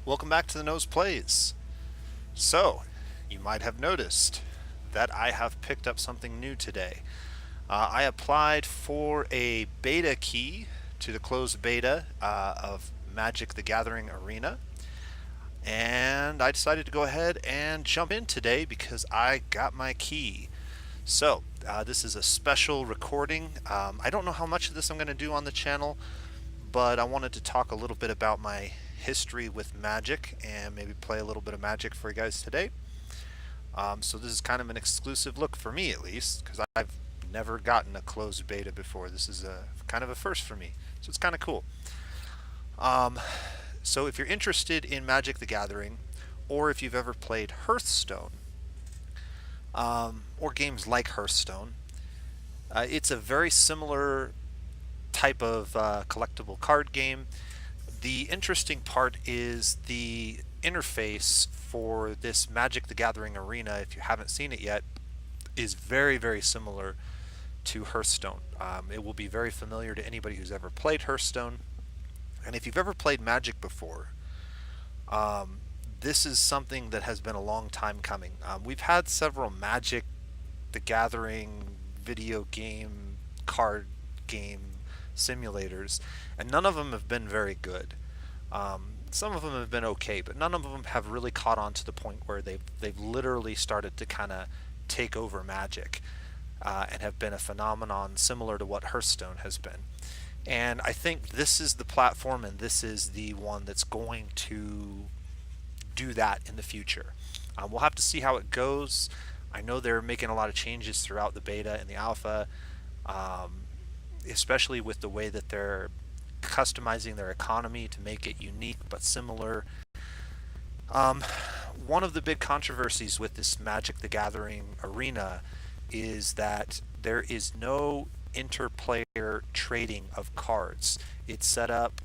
Welcome back to the Nose Plays. So, you might have noticed that I have picked up something new today. I applied for a beta key to the closed beta of Magic the Gathering Arena, and I decided to go ahead and jump in today because I got my key. So, this is a special recording. I don't know how much of this I'm going to do on the channel, but I wanted to talk a little bit about my history with Magic and maybe play a little bit of Magic for you guys today. So this is kind of an exclusive look for me, at least, because I've never gotten a closed beta before. This is a kind of a first for me, so it's kind of cool. Um, so if you're interested in Magic the Gathering, or if you've ever played Hearthstone, or games like Hearthstone, it's a very similar type of collectible card game. The interesting part is the interface for this Magic the Gathering Arena, if you haven't seen it yet, is very, very similar to Hearthstone. It will be very familiar to anybody who's ever played Hearthstone. And if you've ever played Magic before, this is something that has been a long time coming. We've had several Magic the Gathering video game, card game simulators, and none of them have been very good. Some of them have been okay, but none of them have really caught on to the point where they've literally started to kind of take over Magic and have been a phenomenon similar to what Hearthstone has been. And I think this is the platform, and this is the one that's going to do that in the future. We'll have to see how it goes. I know they're making a lot of changes throughout the beta and the alpha, especially with the way that they're customizing their economy to make it unique but similar. Um, One of the big controversies with this Magic the Gathering arena is that there is no interplayer trading of cards. It's set up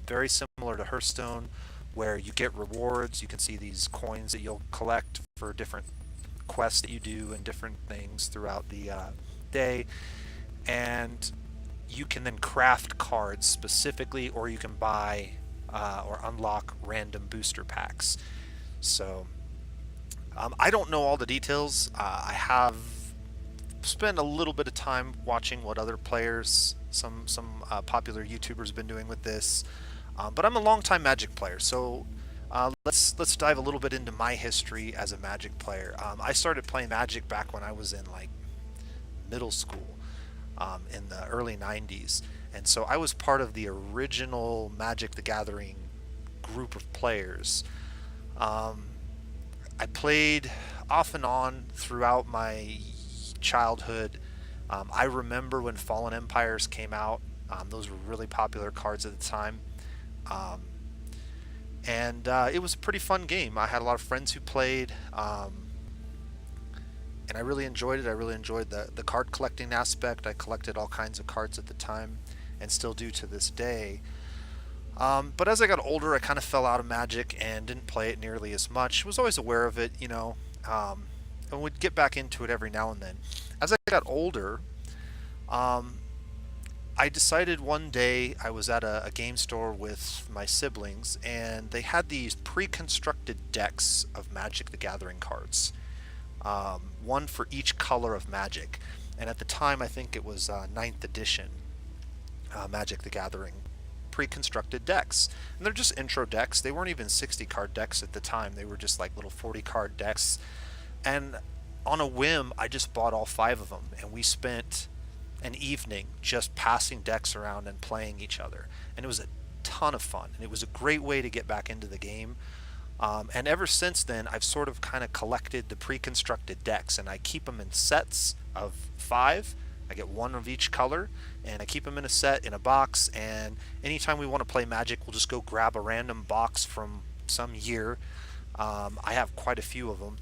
very similar to Hearthstone, where you get rewards. You can see these coins that you'll collect for different quests that you do and different things throughout the day. And you can then craft cards specifically, or you can buy or unlock random booster packs. So I don't know all the details. I have spent a little bit of time watching what other players, some popular YouTubers, have been doing with this. But I'm a longtime Magic player, so let's dive a little bit into my history as a Magic player. I started playing Magic back when I was in like middle school, in the early 90s, and so I was part of the original Magic the Gathering group of players. I played off and on throughout my childhood. I remember when Fallen Empires came out. Those were really popular cards at the time. Um, and it was a pretty fun game. I had a lot of friends who played, and I really enjoyed it. I really enjoyed the card collecting aspect. I collected all kinds of cards at the time and still do to this day. But as I got older, I kind of fell out of Magic and didn't play it nearly as much. Was always aware of it, and would get back into it every now and then. As I got older, I decided one day I was at a game store with my siblings, and they had these pre-constructed decks of Magic the Gathering cards, one for each color of Magic. And at the time, I think it was 9th edition Magic the Gathering pre-constructed decks. And they're just intro decks. They weren't even 60 card decks at the time. They were just like little 40 card decks. And on a whim, I just bought all 5 of them, and we spent an evening just passing decks around and playing each other. And it was a ton of fun, and it was a great way to get back into the game. And ever since then, I've sort of kind of collected the pre-constructed decks, and I keep them in sets of 5. I get one of each color, and I keep them in a set in a box. And anytime we want to play Magic, we'll just go grab a random box from some year. I have quite a few of them,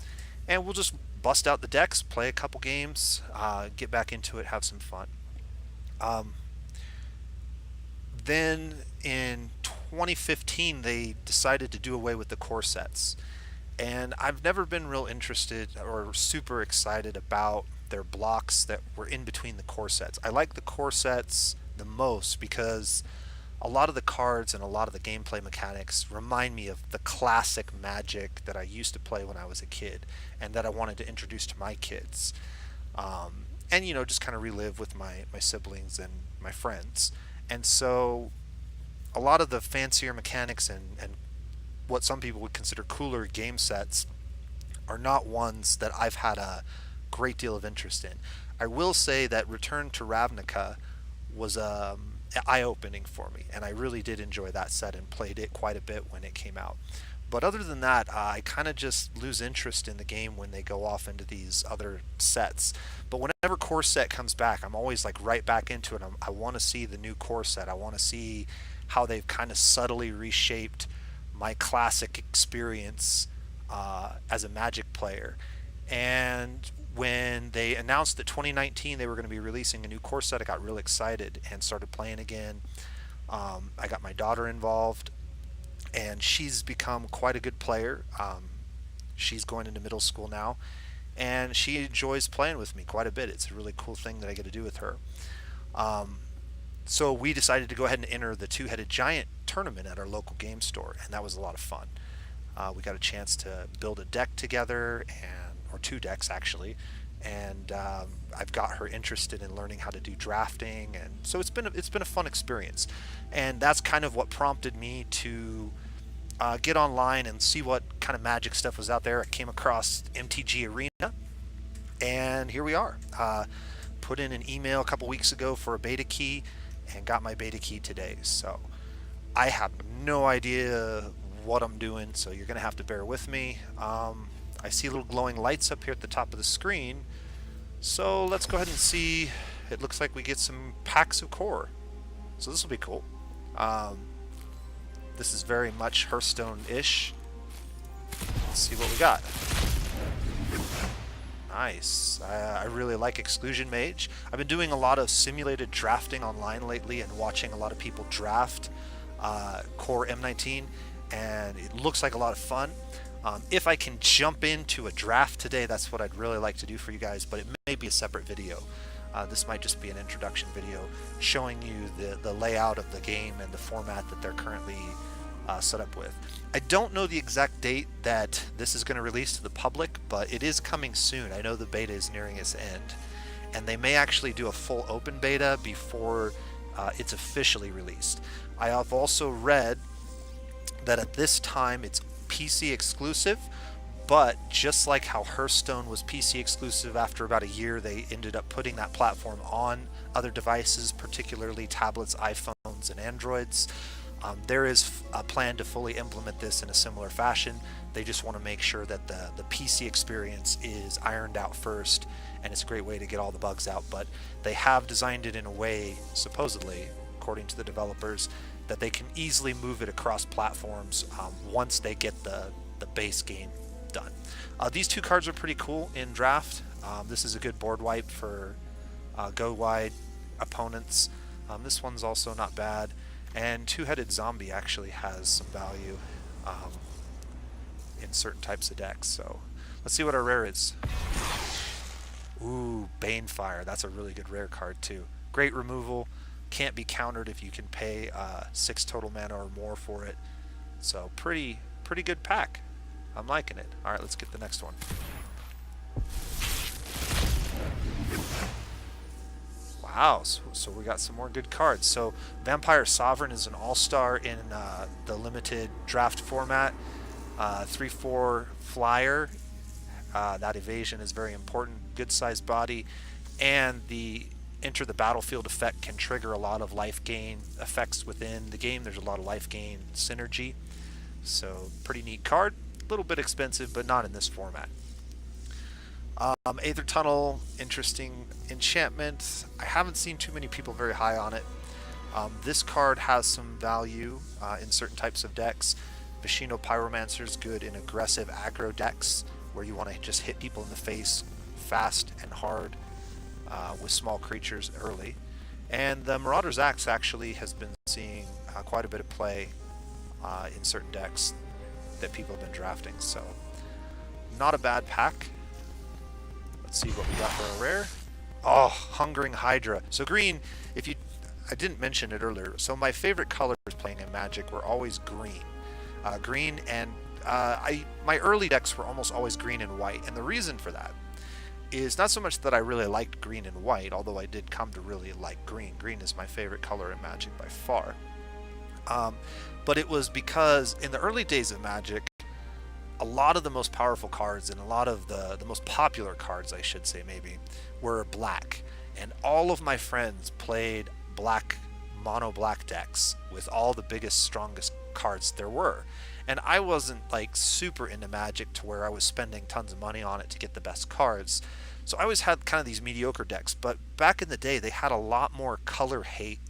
and we'll just bust out the decks, play a couple games, get back into it, have some fun. Then in 2015, they decided to do away with the core sets. And I've never been real interested or super excited about their blocks that were in between the core sets. I like the core sets the most because a lot of the cards and a lot of the gameplay mechanics remind me of the classic Magic that I used to play when I was a kid and that I wanted to introduce to my kids. And just kind of relive with my siblings and my friends. And so a lot of the fancier mechanics and what some people would consider cooler game sets are not ones that I've had a great deal of interest in. I will say that Return to Ravnica was eye-opening for me, and I really did enjoy that set and played it quite a bit when it came out. But other than that, I kind of just lose interest in the game when they go off into these other sets. But whenever core set comes back, I'm always like right back into it. I want to see the new core set. I want to see how they've kind of subtly reshaped my classic experience as a Magic player. And when they announced that 2019 they were going to be releasing a new core set, I got real excited and started playing again. I got my daughter involved, and she's become quite a good player. She's going into middle school now, and she enjoys playing with me quite a bit. It's a really cool thing that I get to do with her. So we decided to go ahead and enter the Two-Headed Giant tournament at our local game store, and that was a lot of fun. We got a chance to build a deck together, or two decks actually, and I've got her interested in learning how to do drafting, and so it's been a fun experience, and that's kind of what prompted me to get online and see what kind of Magic stuff was out there. I came across MTG Arena, and here we are. Put in an email a couple weeks ago for a beta key, and got my beta key today. So I have no idea what I'm doing, so you're gonna have to bear with me. I see little glowing lights up here at the top of the screen, so let's go ahead and see. It looks like we get some packs of core, so this will be cool. This is very much Hearthstone-ish. Let's see what we got. Nice. I really like Exclusion Mage. I've been doing a lot of simulated drafting online lately and watching a lot of people draft core M19, and it looks like a lot of fun. If I can jump into a draft today, that's what I'd really like to do for you guys, but it may be a separate video. This might just be an introduction video showing you the layout of the game and the format that they're currently set up with. I don't know the exact date that this is going to release to the public, but it is coming soon. I know the beta is nearing its end, and they may actually do a full open beta before it's officially released. I have also read that at this time it's PC exclusive, but just like how Hearthstone was PC exclusive, after about a year they ended up putting that platform on other devices, particularly tablets, iPhones, and Androids. There is a plan to fully implement this in a similar fashion. They just want to make sure that the PC experience is ironed out first, and it's a great way to get all the bugs out. But they have designed it in a way, supposedly, according to the developers, that they can easily move it across platforms once they get the base game done. These two cards are pretty cool in draft. This is a good board wipe for go wide opponents. This one's also not bad. And Two-Headed Zombie actually has some value in certain types of decks. So let's see what our rare is. Ooh, Banefire. That's a really good rare card too. Great removal. Can't be countered if you can pay 6 total mana or more for it. So pretty good pack. I'm liking it. Alright, let's get the next one. Wow, so we got some more good cards. So Vampire Sovereign is an all-star in the limited draft format. 3/4 flyer. That evasion is very important. Good sized body, and the enter the battlefield effect can trigger a lot of life gain effects within the game. There's a lot of life gain synergy. So pretty neat card. A little bit expensive, but not in this format. Aether Tunnel, interesting enchantment. I haven't seen too many people very high on it. This card has some value in certain types of decks. Vishino Pyromancer is good in aggressive aggro decks where you want to just hit people in the face fast and hard with small creatures early. And the Marauder's Axe actually has been seeing quite a bit of play in certain decks that people have been drafting. So not a bad pack. Let's see what we got for a rare. Oh, Hungering Hydra. So green, if you, I didn't mention it earlier. So my favorite colors playing in Magic were always green. Green and my early decks were almost always green and white. And the reason for that is not so much that I really liked green and white, although I did come to really like green. Green is my favorite color in Magic by far. But it was because in the early days of Magic, a lot of the most powerful cards and a lot of the most popular cards, I should say maybe, were black. And all of my friends played black, mono black decks with all the biggest, strongest cards there were. And I wasn't like super into Magic to where I was spending tons of money on it to get the best cards. So I always had kind of these mediocre decks. But back in the day, they had a lot more color hate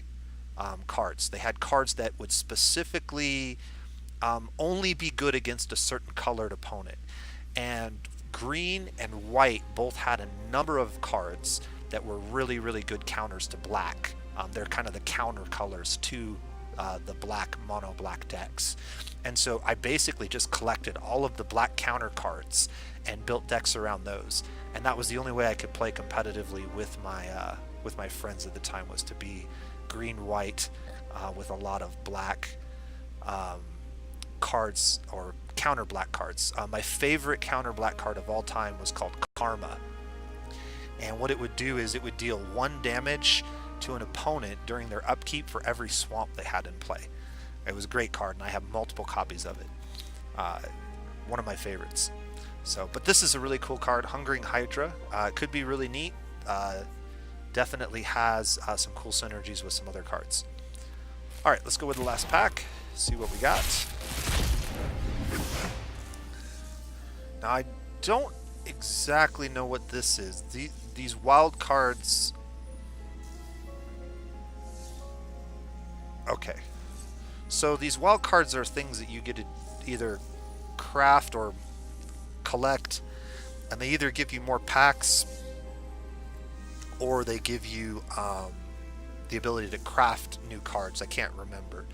cards. They had cards that would specifically only be good against a certain colored opponent. And green and white both had a number of cards that were really, really good counters to black. They're kind of the counter colors to the black, mono black decks. And so I basically just collected all of the black counter cards and built decks around those. And that was the only way I could play competitively with my friends at the time, was to be green white with a lot of black cards or counter black cards. My favorite counter black card of all time was called Karma. And what it would do is it would deal 1 damage to an opponent during their upkeep for every swamp they had in play. It was a great card, and I have multiple copies of it. One of my favorites. So, but this is a really cool card, Hungering Hydra. It could be really neat. Definitely has some cool synergies with some other cards. All right, let's go with the last pack. See what we got. Now, I don't exactly know what this is. These wild cards. Okay. So these wild cards are things that you get to either craft or collect, and they either give you more packs or they give you the ability to craft new cards. I can't remember.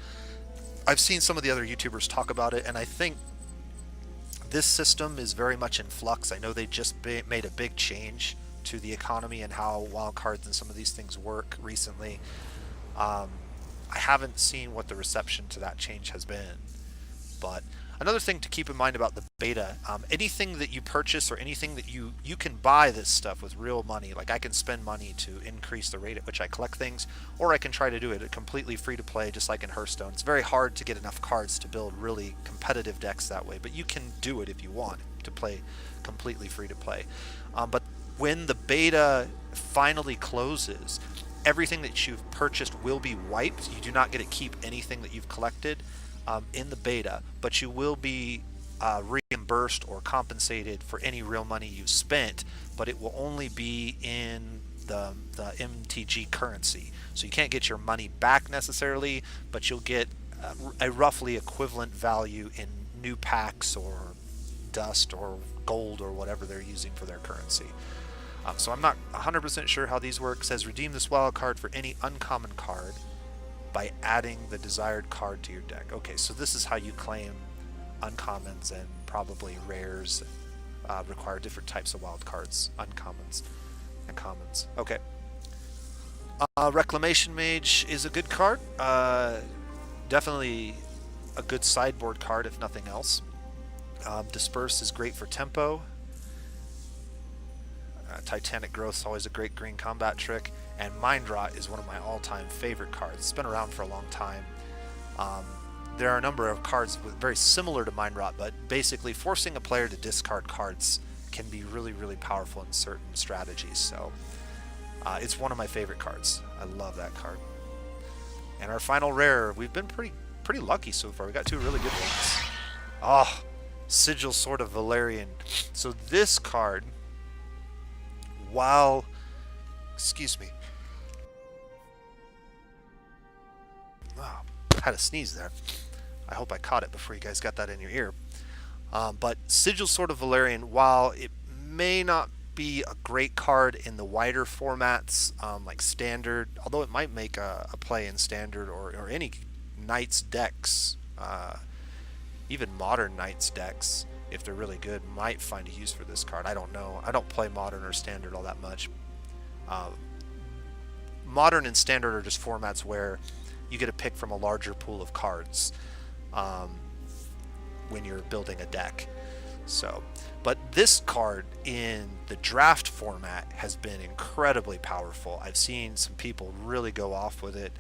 I've seen some of the other YouTubers talk about it, and I think this system is very much in flux. I know they just made a big change to the economy and how wild cards and some of these things work recently. I haven't seen what the reception to that change has been. But another thing to keep in mind about the beta, anything that you purchase or anything that you can buy this stuff with real money. Like I can spend money to increase the rate at which I collect things, or I can try to do it completely free to play, just like in Hearthstone. It's very hard to get enough cards to build really competitive decks that way, but you can do it if you want to play completely free to play. But when the beta finally closes, everything that you've purchased will be wiped. You do not get to keep anything that you've collected in the beta, but you will be reimbursed or compensated for any real money you've spent, but it will only be in the MTG currency. So you can't get your money back necessarily, but you'll get a roughly equivalent value in new packs or dust or gold or whatever they're using for their currency. So I'm not 100% sure how these work. It says redeem this wild card for any uncommon card by adding the desired card to your deck. Okay, so this is how you claim uncommons, and probably rares require different types of wild cards, uncommons and commons. Okay. Reclamation Mage is a good card. Definitely a good sideboard card if nothing else. Disperse is great for tempo. Titanic Growth is always a great green combat trick, and Mind Rot is one of my all-time favorite cards. It's been around for a long time. There are a number of cards very similar to Mind Rot, but basically forcing a player to discard cards can be really, really powerful in certain strategies. So it's one of my favorite cards. I love that card. And our final rare, we've been pretty lucky so far. We got 2 really good ones. Oh, Sigil Sword of Valerian. So this card, while, excuse me, oh, I had a sneeze there. I hope I caught it before you guys got that in your ear. But Sigil Sword of Valerian, while it may not be a great card in the wider formats like Standard, although it might make a play in Standard or any Knights decks, even modern Knights decks, if they're really good, might find a use for this card. I don't know. I don't play Modern or Standard all that much. Modern and Standard are just formats where you get to pick from a larger pool of cards when you're building a deck. So, but this card in the draft format has been incredibly powerful. I've seen some people really go off with it.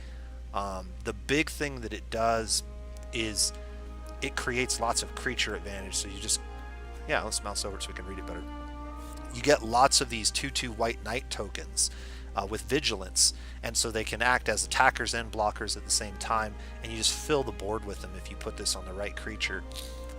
The big thing that it does is it creates lots of creature advantage. So you just, yeah, let's mouse over so we can read it better. You get lots of these 2/2 white knight tokens with vigilance, and so they can act as attackers and blockers at the same time, and you just fill the board with them if you put this on the right creature.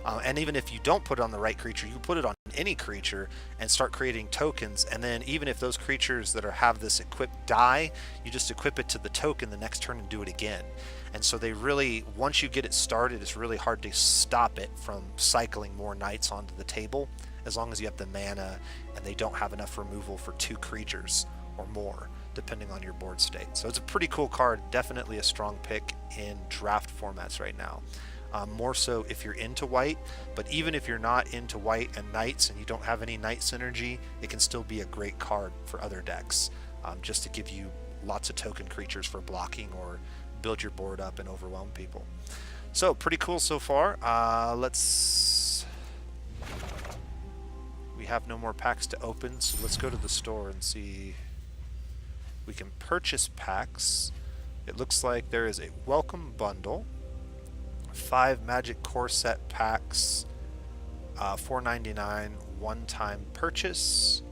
And even if you don't put it on the right creature, you put it on any creature and start creating tokens, and then even if those creatures that have this equipped die, you just equip it to the token the next turn and do it again. And so they really, once you get it started, it's really hard to stop it from cycling more knights onto the table, as long as you have the mana and they don't have enough removal for 2 creatures or more, depending on your board state. So it's a pretty cool card, definitely a strong pick in draft formats right now. More so if you're into white, but even if you're not into white and knights and you don't have any knight synergy, it can still be a great card for other decks, just to give you lots of token creatures for blocking or build your board up and overwhelm people. So pretty cool so far. We have no more packs to open, so let's go to the store and see. We can purchase packs. It looks like there is a welcome bundle, 5 Magic Core Set packs, $4.99 one-time purchase.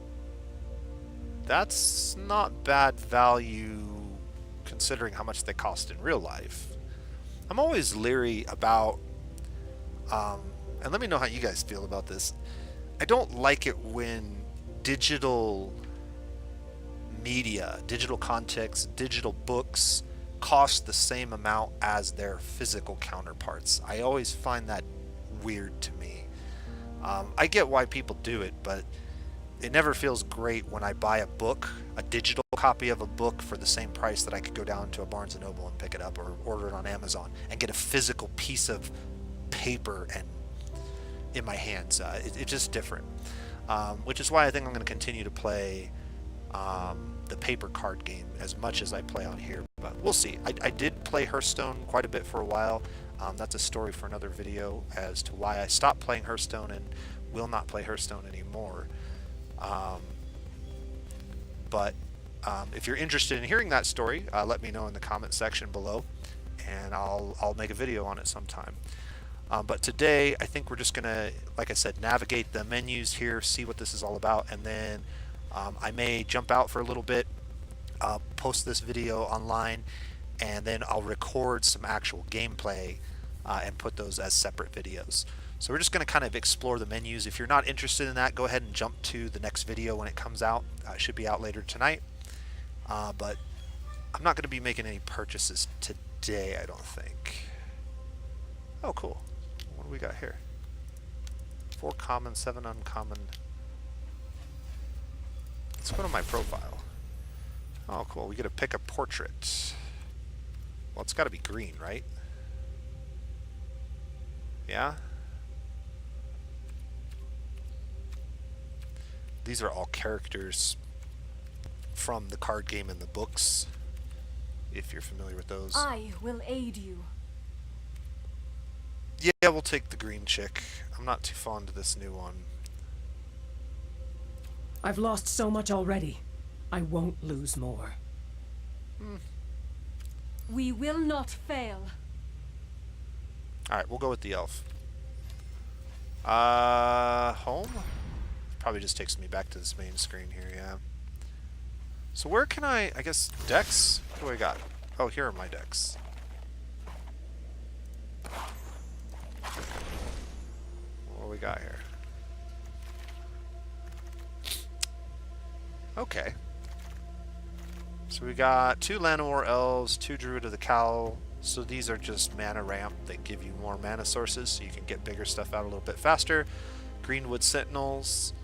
That's not bad value considering how much they cost in real life. I'm always leery about, and let me know how you guys feel about this. I don't like it when digital media, digital context, digital books cost the same amount as their physical counterparts. I always find that weird to me. I get why people do it, but it never feels great when I buy a book, a digital copy of a book for the same price that I could go down to a Barnes & Noble and pick it up, or order it on Amazon and get a physical piece of paper and in my hands. It's just different, which is why I think I'm going to continue to play the paper card game as much as I play on here, but we'll see. I did play Hearthstone quite a bit for a while. That's a story for another video as to why I stopped playing Hearthstone and will not play Hearthstone anymore. But if you're interested in hearing that story, let me know in the comment section below, and I'll make a video on it sometime. But today, I think we're just gonna, like I said, navigate the menus here, see what this is all about, and then I may jump out for a little bit, post this video online, and then I'll record some actual gameplay and put those as separate videos. So we're just going to kind of explore the menus. If you're not interested in that, go ahead and jump to the next video when it comes out. It should be out later tonight. But I'm not going to be making any purchases today, I don't think. Oh, cool. What do we got here? 4 common, 7 uncommon. Let's go to my profile. Oh, cool. We get to pick a portrait. Well, it's got to be green, right? Yeah? These are all characters from the card game and the books, if you're familiar with those. I will aid you. Yeah, we'll take the green chick. I'm not too fond of this new one. I've lost so much already. I won't lose more. We will not fail. Alright, we'll go with the elf. Home? Probably just takes me back to this main screen here, yeah. So where can I guess, decks? What do I got? Oh, here are my decks. What do we got here? Okay. So we got 2 Llanowar Elves, 2 Druid of the Cowl. So these are just mana ramp. They give you more mana sources so you can get bigger stuff out a little bit faster. Greenwood Sentinels.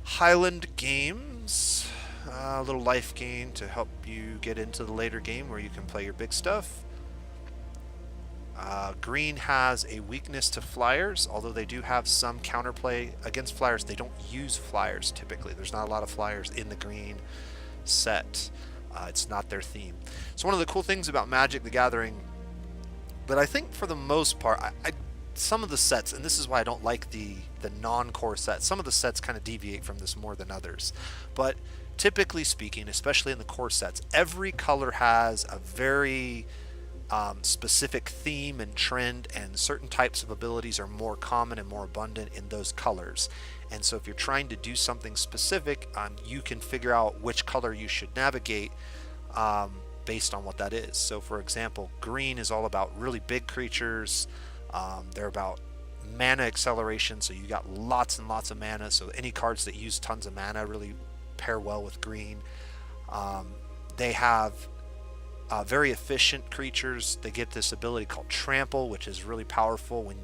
Highland Games. A little life gain to help you get into the later game where you can play your big stuff. Green has a weakness to flyers, although they do have some counterplay against flyers. They don't use flyers typically. There's not a lot of flyers in the green set. It's not their theme. So one of the cool things about Magic the Gathering that I think for the most part, some of the sets, and this is why I don't like the non-core sets, some of the sets kind of deviate from this more than others. But typically speaking, especially in the core sets, every color has a very specific theme and trend, and certain types of abilities are more common and more abundant in those colors. And so if you're trying to do something specific, you can figure out which color you should navigate based on what that is. So for example, green is all about really big creatures. They're about mana acceleration, so you got lots and lots of mana, so any cards that use tons of mana really pair well with green. They have very efficient creatures. They get this ability called Trample, which is really powerful. When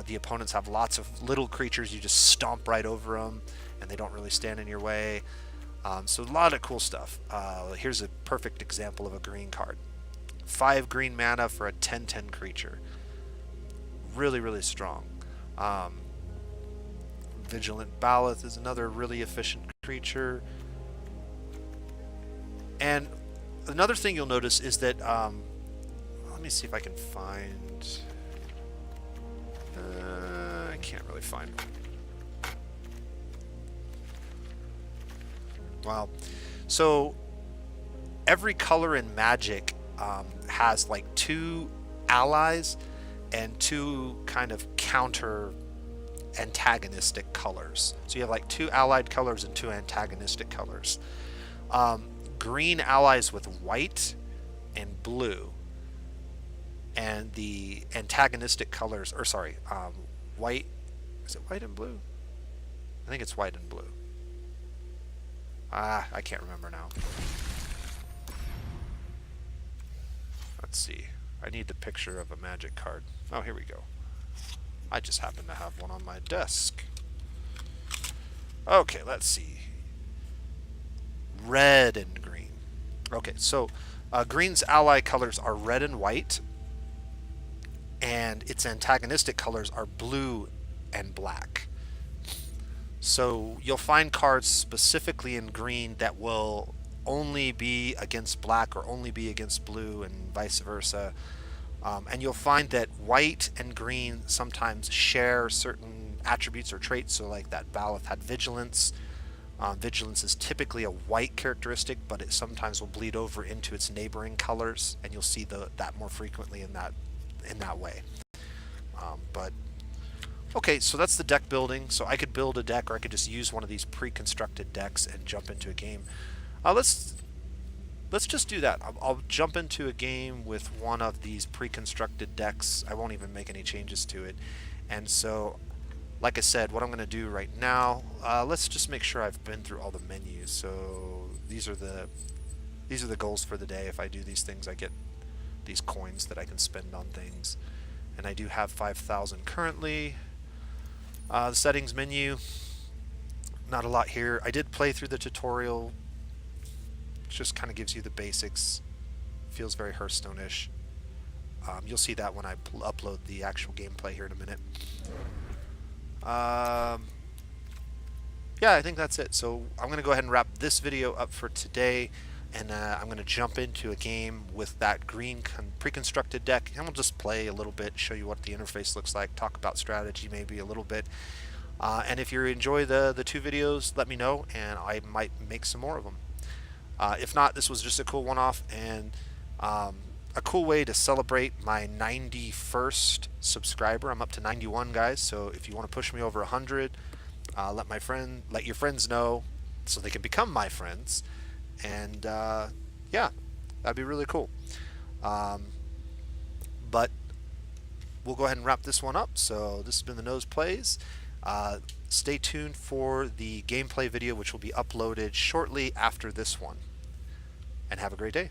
the opponents have lots of little creatures, you just stomp right over them and they don't really stand in your way. So a lot of cool stuff. Here's a perfect example of a green card. 5 green mana for a 10/10 creature. Really, really strong. Vigilant Baloth is another really efficient creature. And another thing you'll notice is that, let me see if I can find, I can't really find. Wow. So every color in Magic has like 2 allies and 2 kind of counter antagonistic colors. So you have like 2 allied colors and 2 antagonistic colors. Green allies with white and blue, and the antagonistic colors, or sorry, white, is it white and blue? I think it's white and blue. I can't remember now. Let's see. I need the picture of a Magic card. Oh, here we go. I just happen to have one on my desk. Okay, let's see. Red and green. Okay, so green's ally colors are red and white, and its antagonistic colors are blue and black. So you'll find cards specifically in green that will only be against black or only be against blue, and vice versa. And you'll find that white and green sometimes share certain attributes or traits. So like that Baloth had vigilance. Vigilance is typically a white characteristic, but it sometimes will bleed over into its neighboring colors, and you'll see that more frequently in that way. But okay, so that's the deck building. So I could build a deck, or I could just use one of these pre-constructed decks and jump into a game. Let's just do that. I'll jump into a game with one of these pre-constructed decks. I won't even make any changes to it. And so, like I said, what I'm going to do right now, let's just make sure I've been through all the menus. So these are the goals for the day. If I do these things, I get these coins that I can spend on things. And I do have 5,000 currently. The settings menu, not a lot here. I did play through the tutorial. Just kind of gives you the basics. Feels very Hearthstone-ish. You'll see that when I upload the actual gameplay here in a minute. Yeah, I think that's it. So I'm going to go ahead and wrap this video up for today, and I'm going to jump into a game with that green pre-constructed deck, and we'll just play a little bit, show you what the interface looks like, talk about strategy maybe a little bit. And if you enjoy the 2 videos, let me know, and I might make some more of them. If not, this was just a cool one-off, and a cool way to celebrate my 91st subscriber. I'm up to 91, guys, so if you want to push me over 100, let your friends know so they can become my friends, and yeah, that'd be really cool. But we'll go ahead and wrap this one up. So this has been the Nose Plays. Stay tuned for the gameplay video, which will be uploaded shortly after this one. And have a great day.